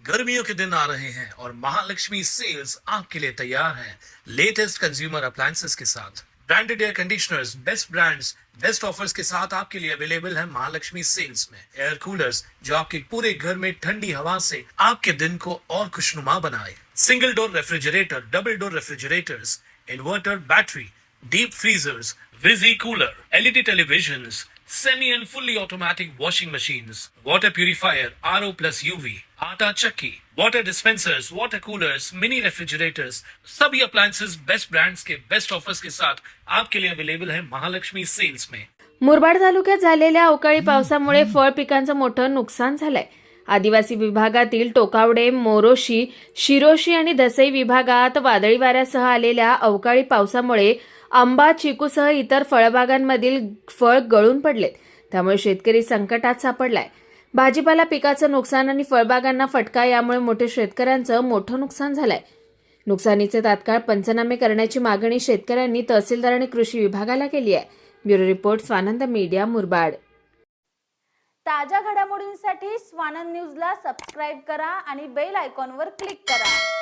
गर्मियों के दिन आ रहे हैं और महालक्ष्मी सेल्स आपके लिए तैयार है लेटेस्ट कंज्यूमर अप्लायंसेस के साथ। Branded air conditioners, best brands, best offers के साथ आपके लिए अवेलेबल है महालक्ष्मी सेल्स में। एयर कूलर्स जो आपके पूरे घर में ठंडी हवा से आपके दिन को और खुशनुमा बनाए। Single door refrigerator, double door refrigerators, inverter battery, deep freezers, visi cooler, LED televisions, semi and fully automatic washing machines, water purifier, RO plus UV, आटा चक्की, water dispensers, water coolers, mini refrigerators, सभी appliances best brands के best offers के साथ आपके लिए available है Mahalakshmi sales में। मुरबाड तालुक्यात झालेल्या अवकाळी पावसामुळे फळ पिकांचं मोठं नुकसान झालंय। आदिवासी विभागातील टोकावडे, मोरोशी, शिरोशी आणि दसई विभागात वादळी वाऱ्यासह आलेल्या अवकाळी पावसामुळे आंबा, चिकूसह इतर फळबागांमधील फळ गळून पडलेत। त्यामुळे शेतकरी संकटात सापडलाय। भाजीपाला पिकाचं नुकसान आणि फळबागांना फटका यामुळे शेतकऱ्यांचं मोठं नुकसान झालंय। नुकसानीचे तात्काळ पंचनामे करण्याची मागणी शेतकऱ्यांनी तहसीलदार आणि कृषी विभागाला केली आहे। Bureau report, Swanand media, Murbad. ताज्या घडामोडींसाठी स्वानंद न्यूजला सबस्क्राइब करा आणि बेल आयकॉनवर क्लिक करा।